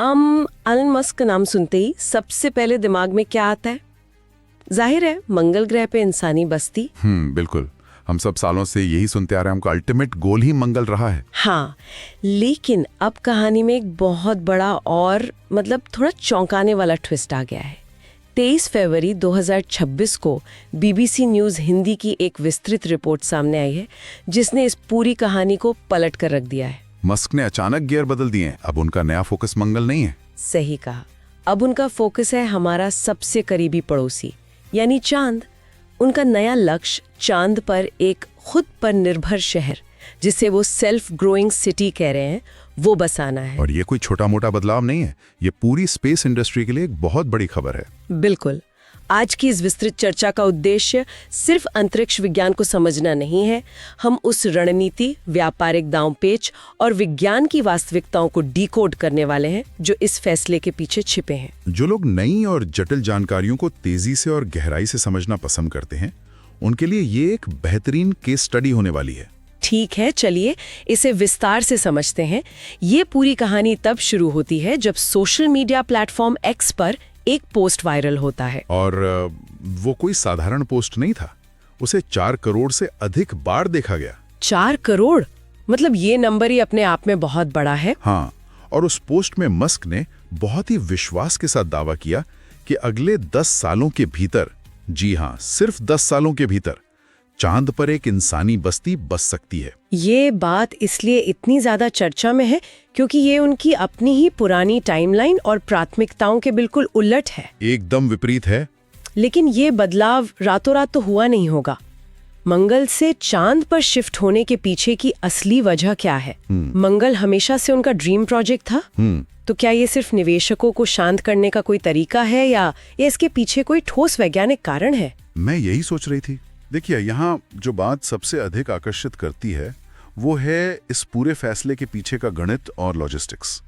Elon Musk का नाम सुनते ही सबसे पहले दिमाग में क्या आता है? जाहिर है मंगल ग्रह पे इंसानी बस्ती। बिल्कुल। हम सब सालों से यही सुनते आ रहे हैं, हमका अल्टीमेट गोल ही मंगल रहा है। हाँ, लेकिन अब कहानी में एक बहुत बड़ा और थोड़ा चौंकाने वाला ट्विस्ट आ गया है। 23 फरवरी 2026 को बीबीसी न्यूज़ हिंदी की एक विस्तृत रिपोर्ट सामने आई है जिसने इस पूरी कहानी को पलट कर रख दिया है। मस्क ने अचानक गियर बदल दिए हैं। अब उनका नया फोकस मंगल नहीं है। सही कहा। अब उनका फोकस है हमारा सबसे करीबी पड़ोसी यानी चांद। उनका नया लक्ष्य चांद पर एक खुद पर निर्भर शहर, जिसे वो सेल्फ ग्रोइंग सिटी कह रहे हैं, वो बसाना है। और ये कोई छोटा मोटा बदलाव नहीं है, ये पूरी स्पेस इंडस्ट्री के लिए एक बहुत बड़ी खबर है। बिल्कुल। आज की इस विस्तृत चर्चा का उद्देश्य सिर्फ अंतरिक्ष विज्ञान को समझना नहीं है। हम उस रणनीति, व्यापारिक दांवपेच और विज्ञान की वास्तविकताओं को डिकोड करने वाले हैं जो इस फैसले के पीछे छिपे हैं। जो लोग नई और जटिल जानकारियों को तेजी से और गहराई से समझना पसंद करते हैं, उनके लिए ये एक बेहतरीन केस स्टडी होने वाली है। ठीक है, चलिए इसे विस्तार से समझते हैं। ये पूरी कहानी तब शुरू होती है जब सोशल मीडिया प्लेटफॉर्म एक्स पर एक पोस्ट वायरल होता है। और वो कोई साधारण पोस्ट नहीं था, उसे 4 करोड़ से अधिक बार देखा गया। 4 करोड़? ये नंबर ही अपने आप में बहुत बड़ा है। हाँ, और उस पोस्ट में मस्क ने बहुत ही विश्वास के साथ दावा किया कि अगले 10 सालों के भीतर, जी हाँ, सिर्फ 10 सालों के भीतर चांद पर एक इंसानी बस्ती बस सकती है। ये बात इसलिए इतनी ज्यादा चर्चा में है क्योंकि ये उनकी अपनी ही पुरानी टाइमलाइन और प्राथमिकताओं के बिल्कुल उलट है। एकदम विपरीत है। लेकिन ये बदलाव रातों रात तो हुआ नहीं होगा। मंगल से चांद पर शिफ्ट होने के पीछे की असली वजह क्या है? मंगल हमेशा से उनका ड्रीम प्रोजेक्ट था। तो क्या ये सिर्फ निवेशकों को शांत करने का कोई तरीका है या इसके पीछे कोई ठोस वैज्ञानिक कारण है? मैं यही सोच रही थी। देखिए, यहाँ जो बात सबसे अधिक आकर्षित करती है वो है इस पूरे फैसले के पीछे का गणित और लॉजिस्टिक्स।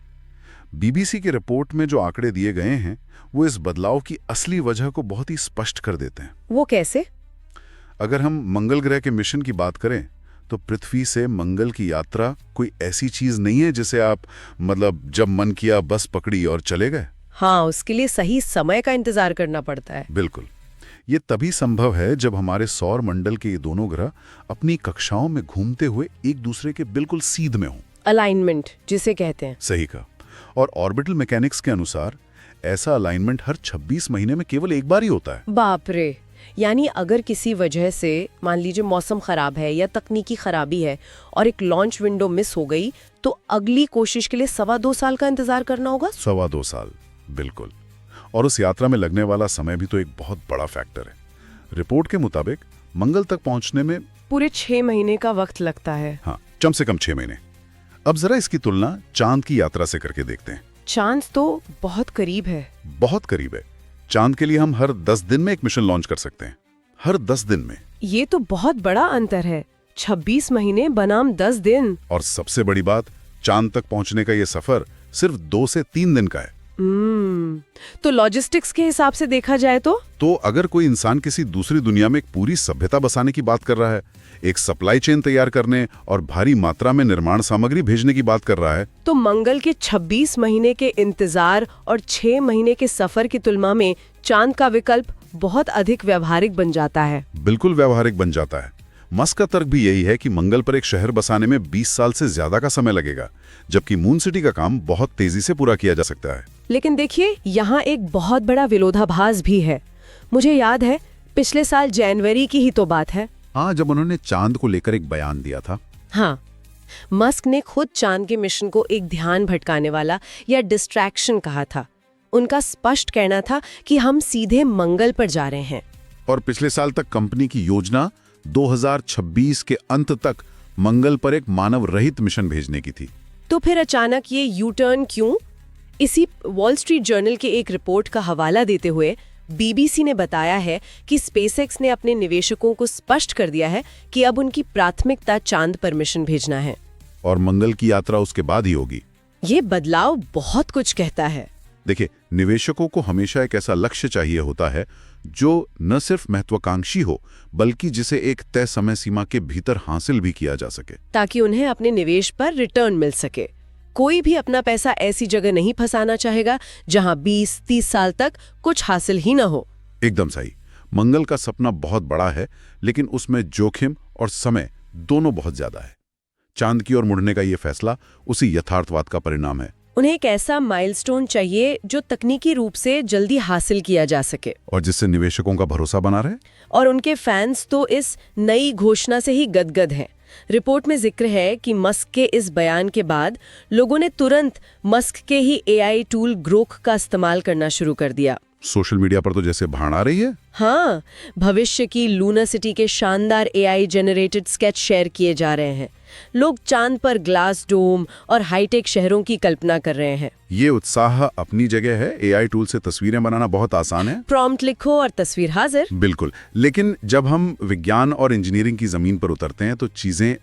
बीबीसी की रिपोर्ट में जो आंकड़े दिए गए हैं वो इस बदलाव की असली वजह को बहुत ही स्पष्ट कर देते हैं। वो कैसे? अगर हम मंगल ग्रह के मिशन की बात करें तो पृथ्वी से मंगल की यात्रा कोई ऐसी चीज नहीं है जिसे आप जब मन किया बस पकड़ी और चले गए। हाँ, उसके लिए सही समय का इंतजार करना पड़ता है। बिल्कुल। ये तभी संभव है जब हमारे सौर मंडल के ये दोनों ग्रह अपनी कक्षाओं में घूमते हुए एक दूसरे के बिल्कुल सीध में हों। अलाइनमेंट जिसे कहते हैं। सही कहा। और ऑर्बिटल मैकेनिक्स के अनुसार ऐसा अलाइनमेंट हर 26 महीने में केवल एक बार ही होता है। बाप रे! यानी अगर किसी वजह से मान लीजिए मौसम खराब है या तकनीकी खराबी है और एक लॉन्च विंडो मिस हो गई तो अगली कोशिश के लिए 2.25 साल का इंतजार करना होगा। 2.25 साल, बिल्कुल। और उस यात्रा में लगने वाला समय भी तो एक बहुत बड़ा फैक्टर है। रिपोर्ट के मुताबिक मंगल तक पहुंचने में पूरे 6 महीने का वक्त लगता है। हाँ, कम से कम 6 महीने। अब जरा इसकी तुलना चांद की यात्रा से करके देखते हैं। चांद तो बहुत करीब है। बहुत करीब है। चांद के लिए हम हर 10 दिन में एक मिशन लॉन्च कर सकते हैं। हर 10 दिन में। ये तो बहुत बड़ा अंतर है। 26 महीने बनाम 10 दिन। और सबसे बड़ी बात, चांद तक पहुंचने का ये सफर सिर्फ 2 से 3 दिन का है। तो लॉजिस्टिक्स के हिसाब से देखा जाए तो अगर कोई इंसान किसी दूसरी दुनिया में एक पूरी सभ्यता बसाने की बात कर रहा है, एक सप्लाई चेन तैयार करने और भारी मात्रा में निर्माण सामग्री भेजने की बात कर रहा है, तो मंगल के 26 महीने के इंतजार और 6 महीने के सफर की तुलना में चांद का विकल्प बहुत अधिक व्यावहारिक बन जाता है। बिल्कुल व्यावहारिक बन जाता है। मस्क का तर्क भी यही है कि मंगल पर एक शहर बसाने में 20 साल से ज्यादा का समय लगेगा, जबकि मून सिटी का काम बहुत तेजी से पूरा किया जा सकता है। लेकिन देखिए, यहाँ एक बहुत बड़ा विरोधाभास भी है। मुझे याद है पिछले साल जनवरी की ही तो बात है। हाँ, जब उन्होंने चांद को लेकर एक बयान दिया था। हाँ, मस्क ने खुद चांद के मिशन को एक ध्यान भटकाने वाला या डिस्ट्रैक्शन कहा था। उनका स्पष्ट कहना था कि हम सीधे मंगल पर जा रहे हैं। और पिछले साल तक कंपनी की योजना 2026 के अंत तक मंगल पर एक मानव रहित मिशन भेजने की थी। तो फिर अचानक ये यू टर्न क्यों? इसी वॉल स्ट्रीट जर्नल के एक रिपोर्ट का हवाला देते हुए बीबीसी ने बताया है कि स्पेसएक्स ने अपने निवेशकों को स्पष्ट कर दिया है कि अब उनकी प्राथमिकता चांद पर मिशन भेजना है और मंगल की यात्रा उसके बाद ही होगी। ये बदलाव बहुत कुछ कहता है। देखिए, निवेशकों को हमेशा एक ऐसा लक्ष्य चाहिए होता है जो न सिर्फ महत्वाकांक्षी हो बल्कि जिसे एक तय समय सीमा के भीतर हासिल भी किया जा सके, ताकि उन्हें अपने निवेश पर रिटर्न मिल सके। कोई भी अपना पैसा ऐसी जगह नहीं फंसाना चाहेगा जहां 20-30 साल तक कुछ हासिल ही ना हो। एकदम सही। मंगल का सपना बहुत बड़ा है, लेकिन उसमें जोखिम और समय दोनों बहुत ज्यादा है। चांद की ओर मुड़ने का ये फैसला उसी यथार्थवाद का परिणाम है। उन्हें एक ऐसा माइलस्टोन चाहिए जो तकनीकी रूप से जल्दी हासिल किया जा सके और जिससे निवेशकों का भरोसा बना रहे। और उनके फैंस तो इस नई घोषणा से ही गदगद हैं। रिपोर्ट में जिक्र है कि मस्क के इस बयान के बाद लोगों ने तुरंत मस्क के ही एआई टूल ग्रोक का इस्तेमाल करना शुरू कर दिया। सोशल मीडिया पर तो जैसे भाड़ आ रही है। हाँ, भविष्य की लूना सिटी के शानदार एआई जनरेटेड स्केच शेयर किए जा रहे हैं। लोग चांद पर ग्लास डोम और हाईटेक शहरों की कल्पना कर रहे हैं। ये उत्साह अपनी जगह है। एआई टूल से तस्वीरें बनाना बहुत आसान है। प्रॉम्प्ट लिखो और तस्वीर हाजिर। बिल्कुल, लेकिन जब हम विज्ञान और इंजीनियरिंग की जमीन पर उतरते हैं तो चीजें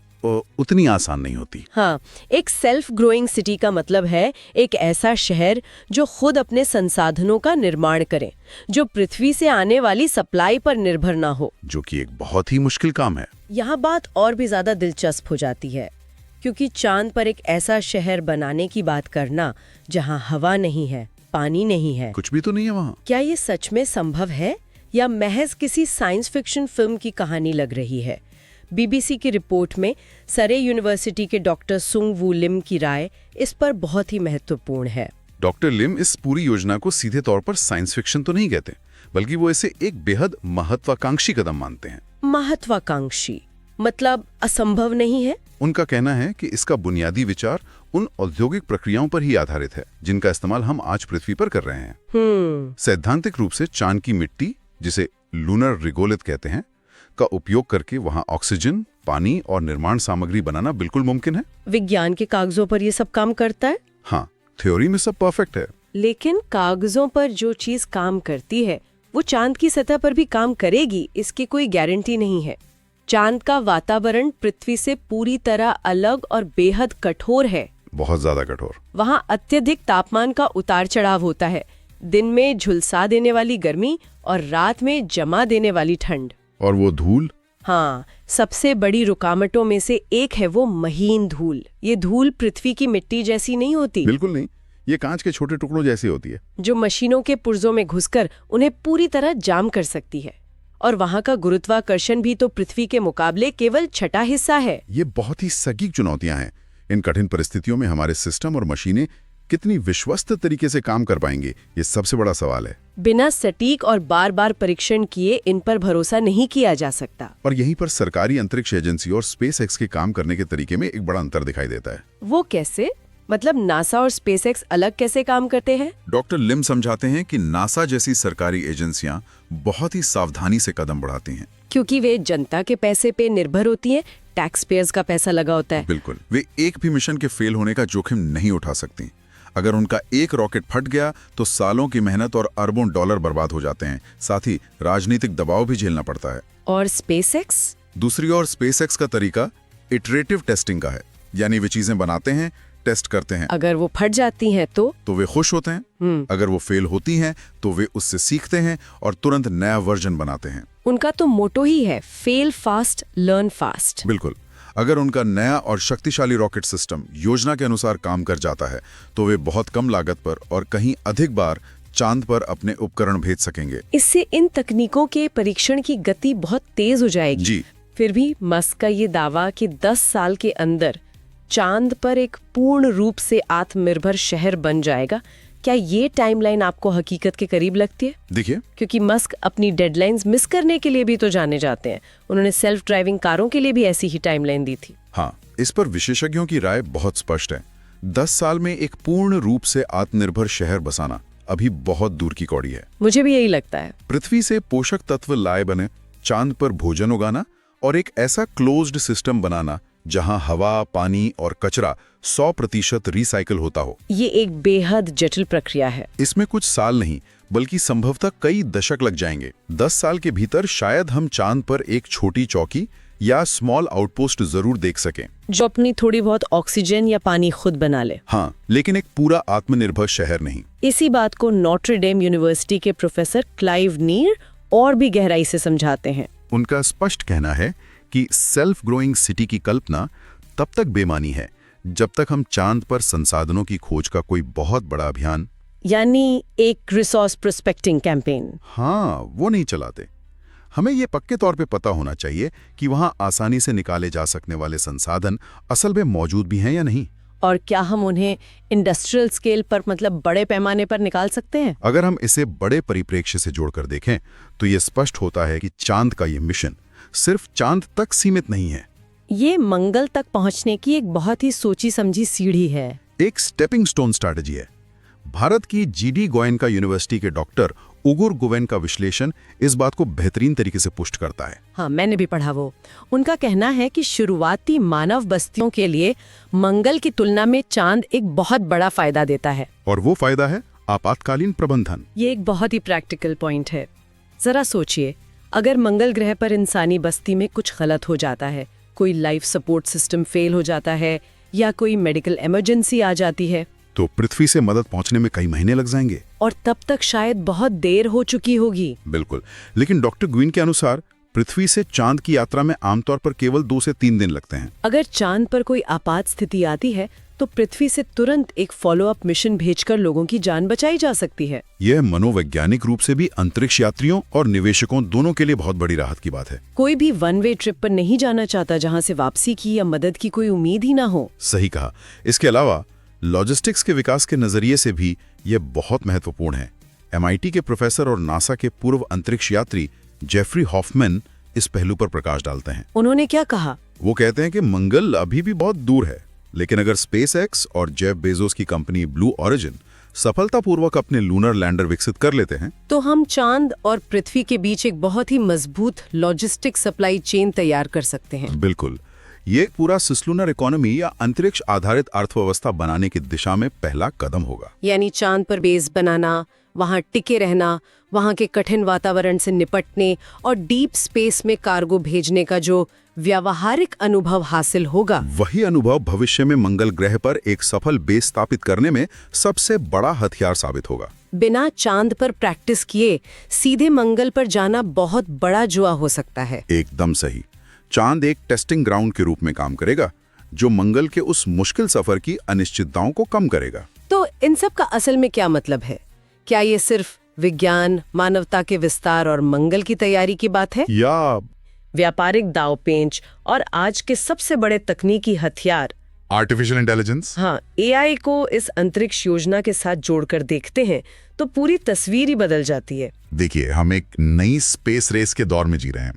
उतनी आसान नहीं होती। हाँ, एक सेल्फ ग्रोइंग सिटी का मतलब है एक ऐसा शहर जो खुद अपने संसाधनों का निर्माण करे, जो पृथ्वी से आने वाली सप्लाई पर निर्भर ना हो, जो कि एक बहुत ही मुश्किल काम है। यहाँ बात और भी ज्यादा दिलचस्प हो जाती है, क्योंकि चांद पर एक ऐसा शहर बनाने की बात करना जहाँ हवा नहीं है, पानी नहीं है, कुछ भी तो नहीं है वहाँ। क्या ये सच में संभव है या महज किसी साइंस फिक्शन फिल्म की कहानी लग रही है? बीबीसी की रिपोर्ट में सरे यूनिवर्सिटी के डॉक्टर सुंग वू लिम की राय इस पर बहुत ही महत्वपूर्ण है। डॉक्टर लिम इस पूरी योजना को सीधे तौर पर साइंस फिक्शन तो नहीं कहते, बल्कि वो इसे एक बेहद महत्वाकांक्षी कदम मानते हैं। महत्वाकांक्षी मतलब असंभव नहीं है? उनका कहना है कि इसका बुनियादी विचार उन औद्योगिक प्रक्रियाओं पर ही आधारित है जिनका इस्तेमाल हम आज पृथ्वी पर कर रहे हैं। सैद्धांतिक रूप से चांद की मिट्टी, जिसे लूनर रिगोलिथ कहते हैं, का उपयोग करके वहां ऑक्सीजन, पानी और निर्माण सामग्री बनाना बिल्कुल मुमकिन है। विज्ञान के कागजों पर ये सब काम करता है। हाँ, थ्योरी में सब परफेक्ट है, लेकिन कागजों पर जो चीज काम करती है वो चांद की सतह पर भी काम करेगी, इसकी कोई गारंटी नहीं है। चांद का वातावरण पृथ्वी से पूरी तरह अलग और बेहद कठोर है, बहुत ज्यादा कठोर। वहाँ अत्यधिक तापमान का उतार चढ़ाव होता है, दिन में झुलसा देने वाली गर्मी और रात में जमा देने वाली ठंड। और वो धूल? हाँ, सबसे बड़ी रुकावटों में से एक है वो महीन धूल। ये धूल पृथ्वी की मिट्टी जैसी नहीं होती। बिल्कुल नहीं, ये कांच के छोटे टुकड़ों जैसी होती है, जो मशीनों के पुर्जों में घुसकर उन्हें पूरी तरह जाम कर सकती है। और वहाँ का गुरुत्वाकर्षण भी तो पृथ्वी के मुकाबले केवल छठा हिस्सा है। ये बहुत ही सटीक चुनौतियां हैं। इन कठिन परिस्थितियों में हमारे सिस्टम और मशीनें कितनी विश्वस्त तरीके से काम कर पाएंगे, ये सबसे बड़ा सवाल है। बिना सटीक और बार बार परीक्षण किए इन पर भरोसा नहीं किया जा सकता। और यहीं पर सरकारी अंतरिक्ष एजेंसी और स्पेसएक्स के काम करने के तरीके में एक बड़ा अंतर दिखाई देता है। वो कैसे? मतलब नासा और स्पेसएक्स अलग कैसे काम करते हैं? डॉक्टर लिम समझाते हैं कि नासा जैसी सरकारी एजेंसियां बहुत ही सावधानी से कदम बढ़ाती हैं, क्योंकि वे जनता के पैसे पे निर्भर होती हैं, टैक्स पेयर्स का पैसा लगा होता है। बिल्कुल, वे एक भी मिशन के फेल होने का जोखिम नहीं उठा सकती। अगर उनका एक रॉकेट फट गया तो सालों की मेहनत और अरबों डॉलर बर्बाद हो जाते हैं। साथ ही राजनीतिक दबाव भी झेलना पड़ता है। और स्पेसएक्स? दूसरी ओर स्पेसएक्स का तरीका इटरेटिव टेस्टिंग का है, यानी वे चीजें बनाते हैं, टेस्ट करते हैं। अगर वो फट जाती हैं तो वे खुश होते हैं। अगर वो फेल होती हैं तो वे उससे सीखते हैं और तुरंत नया वर्जन बनाते हैं। उनका तो मोटो ही है, फेल फास्ट लर्न फास्ट। बिल्कुल, अगर उनका नया और शक्तिशाली रॉकेट सिस्टम योजना के अनुसार काम कर जाता है तो वे बहुत कम लागत पर और कहीं अधिक बार चांद पर अपने उपकरण भेज सकेंगे। इससे इन तकनीकों के परीक्षण की गति बहुत तेज हो जाएगी। जी। फिर भी मस्क का ये दावा कि 10 साल के अंदर चांद पर एक पूर्ण रूप से आत्मनिर्भर शहर बन जाएगा, क्या ये टाइमलाइन आपको हकीकत के करीब लगती है? देखिए, क्योंकि मस्क अपनी डेडलाइंस मिस करने के लिए भी तो जाने जाते हैं। उन्होंने सेल्फ ड्राइविंग कारों के लिए भी ऐसी ही टाइमलाइन दी थी। हाँ, इस पर विशेषज्ञों की राय बहुत स्पष्ट है। 10 साल में एक पूर्ण रूप से आत्मनिर्भर शहर बसाना अभी बहुत दूर की कौड़ी है। मुझे भी यही लगता है। पृथ्वी से पोषक तत्व लाए बने चांद पर भोजन उगाना और एक ऐसा क्लोज्ड सिस्टम बनाना जहां हवा, पानी और कचरा 100% रिसाइकल होता हो, ये एक बेहद जटिल प्रक्रिया है। इसमें कुछ साल नहीं बल्कि संभवतः कई दशक लग जाएंगे। 10 साल के भीतर शायद हम चांद पर एक छोटी चौकी या स्मॉल आउटपोस्ट जरूर देख सकें, जो अपनी थोड़ी बहुत ऑक्सीजन या पानी खुद बना ले। हाँ, लेकिन एक पूरा आत्मनिर्भर शहर नहीं। इसी बात को नॉट्रे डेम यूनिवर्सिटी के प्रोफेसर क्लाइव नीर और भी गहराई से समझाते हैं। उनका स्पष्ट कहना है कि सेल्फ ग्रोइंग सिटी की कल्पना तब तक बेमानी है जब तक हम चांद पर संसाधनों की खोज का कोई बहुत बड़ा अभियान, यानी एक रिसोर्स प्रोस्पेक्टिंग कैंपेन। हाँ, वो नहीं चलाते। हमें ये पक्के तौर पे पता होना चाहिए कि वहाँ आसानी से निकाले जा सकने वाले संसाधन असल में मौजूद भी हैं या नहीं। और क्या हम उन्हें इंडस्ट्रियल स्केल पर, मतलब बड़े पैमाने पर निकाल सकते हैं? अगर हम इसे बड़े परिप्रेक्ष्य से जोड़कर देखें तो ये स्पष्ट होता है कि चांद का ये मिशन सिर्फ चांद तक सीमित नहीं है। ये मंगल तक पहुंचने की एक बहुत ही सोची समझी सीढ़ी है। एक स्टेपिंग स्टोन स्ट्रैटेजी है। भारत की जीडी गोयनका यूनिवर्सिटी के डॉक्टर उगुर गुवेन का विश्लेषण इस बात को बेहतरीन तरीके से पुष्ट करता है। हाँ, मैंने भी पढ़ा वो। उनका कहना है कि शुरुआती मानव बस्तियों के लिए मंगल की तुलना में चांद एक बहुत बड़ा फायदा देता है। और वो फायदा है आपातकालीन प्रबंधन। ये एक बहुत ही प्रैक्टिकल पॉइंट है। जरा सोचिए, अगर मंगल ग्रह पर इंसानी बस्ती में कुछ गलत हो जाता है, कोई लाइफ सपोर्ट सिस्टम फेल हो जाता है या कोई मेडिकल इमरजेंसी आ जाती है, तो पृथ्वी से मदद पहुंचने में कई महीने लग जाएंगे। और तब तक शायद बहुत देर हो चुकी होगी। बिल्कुल, लेकिन डॉक्टर ग्वीन के अनुसार पृथ्वी से चांद की यात्रा में आमतौर पर केवल 2 से 3 दिन लगते हैं। अगर चांद पर कोई आपात स्थिति आती है तो पृथ्वी से तुरंत एक फॉलोअप मिशन भेजकर लोगों की जान बचाई जा सकती है। यह मनोवैज्ञानिक रूप से भी अंतरिक्ष यात्रियों और निवेशकों दोनों के लिए बहुत बड़ी राहत की बात है। कोई भी वन वे ट्रिप पर नहीं जाना चाहता जहां से वापसी की या मदद की कोई उम्मीद ही ना हो। सही कहा। इसके अलावा लॉजिस्टिक्स के विकास के नजरिए से भी यह बहुत महत्वपूर्ण है। MIT के प्रोफेसर और नासा के पूर्व अंतरिक्ष यात्री जेफरी हॉफमैन इस पहलू पर प्रकाश डालते हैं। उन्होंने क्या कहा? वो कहते हैं कि मंगल अभी भी बहुत दूर है, लेकिन अगर SpaceX और जेफ बेजोस की कंपनी ब्लू ओरिजिन सफलतापूर्वक अपने लूनर लैंडर विकसित कर लेते हैं तो हम चांद और पृथ्वी के बीच एक बहुत ही मजबूत लॉजिस्टिक सप्लाई चेन तैयार कर सकते हैं। बिल्कुल, ये पूरा सिसलुनर इकोनॉमी या अंतरिक्ष आधारित अर्थव्यवस्था बनाने की दिशा में पहला कदम होगा। यानी चांद पर बेस बनाना, वहां टिके रहना, वहां के कठिन वातावरण से निपटने और डीप स्पेस में कार्गो भेजने का जो व्यावहारिक अनुभव हासिल होगा, वही अनुभव भविष्य में मंगल ग्रह पर एक सफल बेस स्थापित करने में सबसे बड़ा हथियार साबित होगा। बिना चांद पर प्रैक्टिस किए सीधे मंगल पर जाना बहुत बड़ा जुआ हो सकता है। एकदम सही। चांद एक टेस्टिंग ग्राउंड के रूप में काम करेगा जो मंगल के उस मुश्किल सफर की अनिश्चितताओं को कम करेगा। तो इन सब का असल में क्या मतलब है? क्या ये सिर्फ विज्ञान, मानवता के विस्तार और मंगल की तैयारी की बात है, या व्यापारिक दांवपेंच और आज के सबसे बड़े तकनीकी हथियार आर्टिफिशियल इंटेलिजेंस? हाँ, AI को इस अंतरिक्ष योजना के साथ जोड़कर देखते हैं तो पूरी तस्वीर ही बदल जाती है। देखिए, हम एक नई स्पेस रेस के दौर में जी रहे हैं।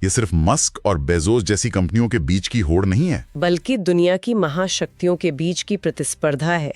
ये सिर्फ मस्क और बेजोस जैसी कंपनियों के बीच की होड़ नहीं है, बल्कि दुनिया की महाशक्तियों के बीच की प्रतिस्पर्धा है।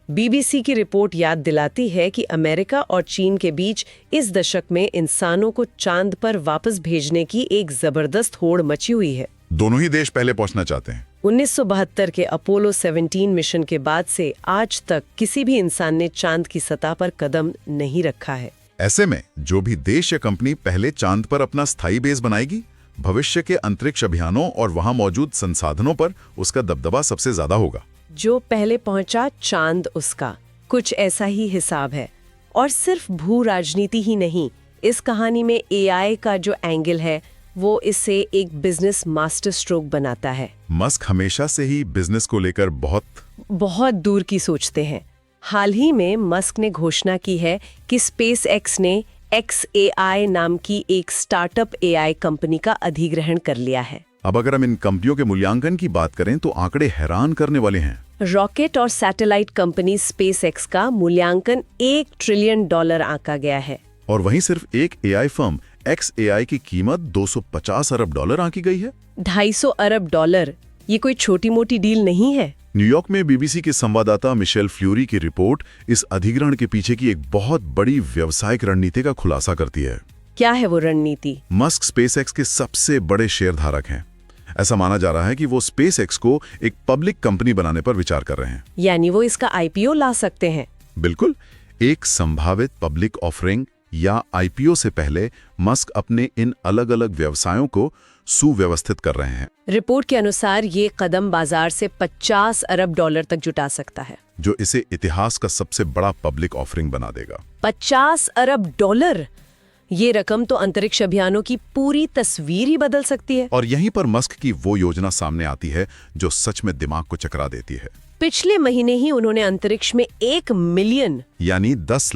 BBC की रिपोर्ट याद दिलाती है कि अमेरिका और चीन के बीच इस दशक में इंसानों को चांद पर वापस भेजने की एक जबरदस्त होड़ मची हुई है। दोनों ही देश पहले पहुंचना चाहते हैं। 1972 के अपोलो 17 मिशन के बाद से आज तक किसी भी इंसान ने चांद की सतह पर कदम नहीं रखा है। ऐसे में जो भी देश या कंपनी पहले चांद पर अपना स्थायी बेस बनाएगी, भविष्य के अंतरिक्ष अभियानों और वहां मौजूद संसाधनों पर उसका दबदबा सबसे ज्यादा होगा। जो पहले पहुंचा चांद उसका, कुछ ऐसा ही हिसाब है। और सिर्फ भू राजनीति ही नहीं, इस कहानी में AI का जो एंगल है वो इसे एक बिजनेस मास्टर स्ट्रोक बनाता है। मस्क हमेशा से ही बिजनेस को लेकर बहुत दूर की सोचते हैं। हाल ही में मस्क ने घोषणा की है कि SpaceX ने xAI नाम की एक स्टार्टअप AI कंपनी का अधिग्रहण कर लिया है। अब अगर हम इन कंपनियों के मूल्यांकन की बात करें तो आंकड़े हैरान करने वाले हैं। रॉकेट और सैटेलाइट कंपनी SpaceX का मूल्यांकन $1 ट्रिलियन आंका गया है। और वहीं सिर्फ एक AI फर्म xAI की कीमत $250 अरब आंकी गई है। $250 अरब, ये कोई छोटी मोटी डील नहीं है। न्यूयॉर्क में BBC के संवाददाता मिशेल फ्यूरी की रिपोर्ट इस अधिग्रहण के पीछे की एक बहुत बड़ी व्यावसायिक रणनीति का खुलासा करती है। क्या है वो रणनीति? मस्क SpaceX के सबसे बड़े शेयरधारक हैं। ऐसा माना जा रहा है कि वो SpaceX को एक पब्लिक कंपनी बनाने पर विचार कर रहे हैं। यानी वो इसका IPO ला सकते हैं। बिल्कुल, एक संभावित पब्लिक ऑफरिंग या IPO से पहले मस्क अपने इन अलग अलग व्यवसायों को सुव्यवस्थित कर रहे हैं। रिपोर्ट के अनुसार ये कदम बाजार से $50 अरब तक जुटा सकता है, जो इसे इतिहास का सबसे बड़ा पब्लिक ऑफरिंग बना देगा। $50 अरब। ये रकम तो अंतरिक्ष अभियानों की पूरी तस्वीर ही बदल सकती है। और यहीं पर मस्क की वो योजना सामने आती है जो सच में दिमाग को चकरा देती है। पिछले महीने ही उन्होंने अंतरिक्ष में 1 मिलियन यानी 10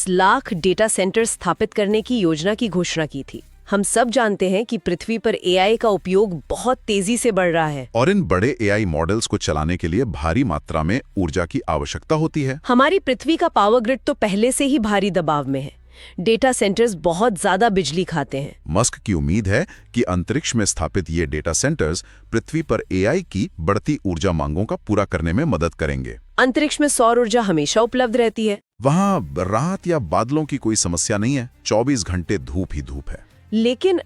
लाख डेटा सेंटर स्थापित करने की योजना की घोषणा की थी। हम सब जानते हैं कि पृथ्वी पर एआई का उपयोग बहुत तेजी से बढ़ रहा है और इन बड़े एआई मॉडल्स को चलाने के लिए भारी मात्रा में ऊर्जा की आवश्यकता होती है। हमारी पृथ्वी का पावर ग्रिड तो पहले से ही भारी दबाव में है। डेटा सेंटर्स बहुत ज्यादा बिजली खाते हैं। मस्क की उम्मीद है कि अंतरिक्ष में स्थापित ये डेटा सेंटर्स पृथ्वी पर एआई की बढ़ती ऊर्जा मांगों का पूरा करने में मदद करेंगे। अंतरिक्ष में सौर ऊर्जा हमेशा उपलब्ध रहती है। वहाँ रात या बादलों की कोई समस्या नहीं है, 24 घंटे धूप ही धूप है। लेकिन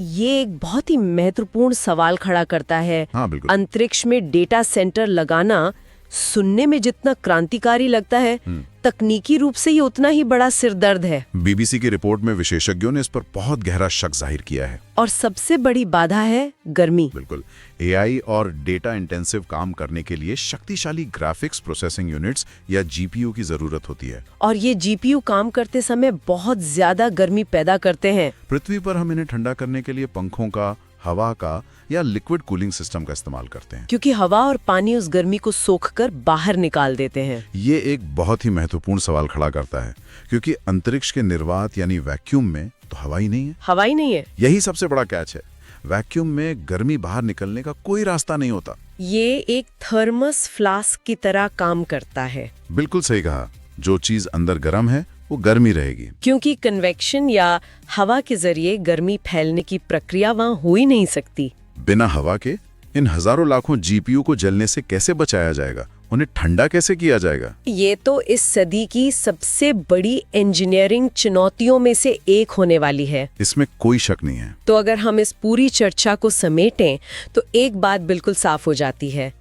ये एक बहुत ही महत्वपूर्ण सवाल खड़ा करता है। हाँ, बिल्कुल। अंतरिक्ष में डेटा सेंटर लगाना सुनने में जितना क्रांतिकारी लगता है, तकनीकी रूप से ये उतना ही बड़ा सिरदर्द है। बीबीसी की रिपोर्ट में विशेषज्ञों ने इस पर बहुत गहरा शक जाहिर किया है। और सबसे बड़ी बाधा है गर्मी। बिल्कुल। एआई और डेटा इंटेंसिव काम करने के लिए शक्तिशाली ग्राफिक्स प्रोसेसिंग यूनिट्स या जीपीयू की जरूरत होती है। और ये जीपीयू काम करते समय बहुत ज्यादा गर्मी पैदा करते हैं। पृथ्वी पर हम इन्हें ठंडा करने के लिए पंखों का, हवा का या लिक्विड कूलिंग सिस्टम का इस्तेमाल करते हैं, क्योंकि हवा और पानी उस गर्मी को सोखकर बाहर निकाल देते हैं। ये एक बहुत ही महत्वपूर्ण सवाल खड़ा करता है, क्योंकि अंतरिक्ष के निर्वात यानी वैक्यूम में तो हवा ही नहीं है। हवा ही नहीं है। यही सबसे बड़ा कैच है। वैक्यूम में गर्मी बाहर निकलने का कोई रास्ता नहीं होता। ये एक थर्मस फ्लास्क की तरह काम करता है। बिल्कुल सही कहा। जो चीज अंदर गर्म है वो गर्मी रहेगी, क्योंकि कन्वेक्शन या हवा के जरिए गर्मी फैलने की प्रक्रिया वहाँ हो ही नहीं सकती। बिना हवा के इन हजारों लाखों जीपीयू को जलने से कैसे बचाया जाएगा? उन्हें ठंडा कैसे किया जाएगा? ये तो इस सदी की सबसे बड़ी इंजीनियरिंग चुनौतियों में से एक होने वाली है। इसमें कोई शक नहीं है। तो अगर हम इस पूरी चर्चा को समेटें तो एक बात बिल्कुल साफ हो जाती है।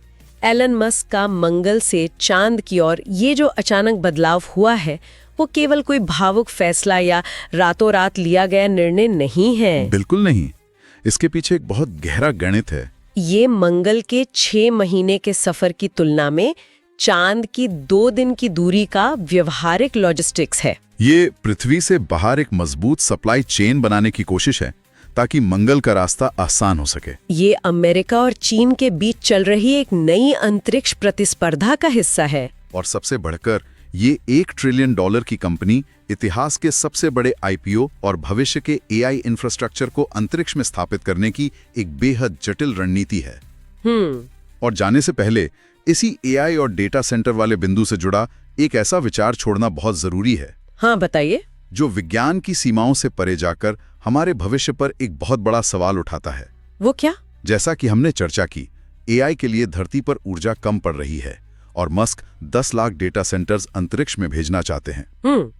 एलन मस्क का मंगल से चांद की ओर ये जो अचानक बदलाव हुआ है, वो केवल कोई भावुक फैसला या रातों रात लिया गया निर्णय नहीं है। बिल्कुल नहीं। इसके पीछे एक बहुत गहरा गणित है। ये मंगल के 6 महीने के सफर की तुलना में चांद की 2 दिन की दूरी का व्यवहारिक लॉजिस्टिक्स है। ये पृथ्वी से बाहर एक मजबूत सप्लाई चेन बनाने की कोशिश है ताकि मंगल का रास्ता आसान हो सके। ये अमेरिका और चीन के बीच चल रही एक नई अंतरिक्ष प्रतिस्पर्धा का हिस्सा है। और सबसे बढ़कर ये $1 ट्रिलियन की कंपनी इतिहास के सबसे बड़े आईपीओ और भविष्य के एआई इंफ्रास्ट्रक्चर को अंतरिक्ष में स्थापित करने की एक बेहद जटिल रणनीति है। और जाने से पहले इसी एआई और डेटा सेंटर वाले बिंदु से जुड़ा एक ऐसा विचार छोड़ना बहुत जरूरी है। हाँ, बताइए। जो विज्ञान की सीमाओं से परे जाकर हमारे भविष्य पर एक बहुत बड़ा सवाल उठाता है। वो क्या? जैसा कि हमने चर्चा की, एआई के लिए धरती पर ऊर्जा कम पड़ रही है और मस्क 10 लाख डेटा सेंटर्स अंतरिक्ष में भेजना चाहते हैं।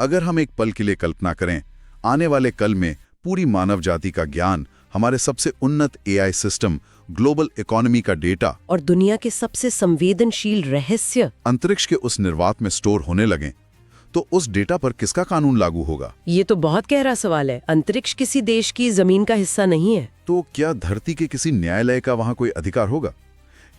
अगर हम एक पल के लिए कल्पना करें, आने वाले कल में पूरी मानव जाति का ज्ञान, हमारे सबसे उन्नत एआई सिस्टम, ग्लोबल इकोनॉमी का डेटा और दुनिया के सबसे संवेदनशील रहस्य अंतरिक्ष के उस निर्वात में स्टोर होने लगे, तो उस डेटा पर किसका कानून लागू होगा? ये तो बहुत गहरा सवाल है। अंतरिक्ष किसी देश की जमीन का हिस्सा नहीं है। तो क्या धरती के किसी न्यायालय का वहां कोई अधिकार होगा?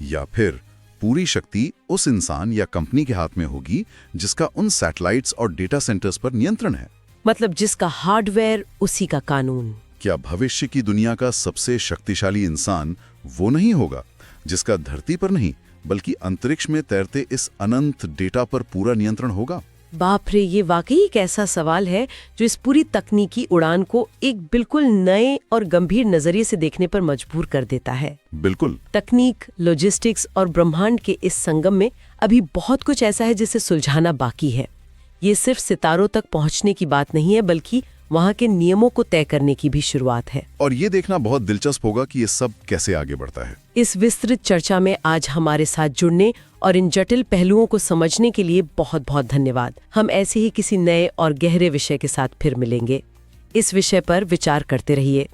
या फिर पूरी शक्ति उस इंसान या कंपनी के हाथ में होगी जिसका उन सैटेलाइट्स और डेटा सेंटर्स पर नियंत्रण है? मतलब जिसका हार्डवेयर उसी का कानून। क्या भविष्य की दुनिया का सबसे शक्तिशाली इंसान वो नहीं होगा जिसका धरती पर नहीं बल्कि अंतरिक्ष में तैरते इस अनंत डेटा पर पूरा नियंत्रण होगा? बाप रे, ये वाकई एक ऐसा सवाल है जो इस पूरी तकनीकी उड़ान को एक बिल्कुल नए और गंभीर नजरिए से देखने पर मजबूर कर देता है। बिल्कुल। तकनीक, लॉजिस्टिक्स और ब्रह्मांड के इस संगम में अभी बहुत कुछ ऐसा है जिसे सुलझाना बाकी है। ये सिर्फ सितारों तक पहुंचने की बात नहीं है, बल्कि वहां के नियमों को तय करने की भी शुरुआत है। और ये देखना बहुत दिलचस्प होगा कि ये सब कैसे आगे बढ़ता है। इस विस्तृत चर्चा में आज हमारे साथ जुड़ने और इन जटिल पहलुओं को समझने के लिए बहुत बहुत धन्यवाद। हम ऐसे ही किसी नए और गहरे विषय के साथ फिर मिलेंगे। इस विषय पर विचार करते रहिए।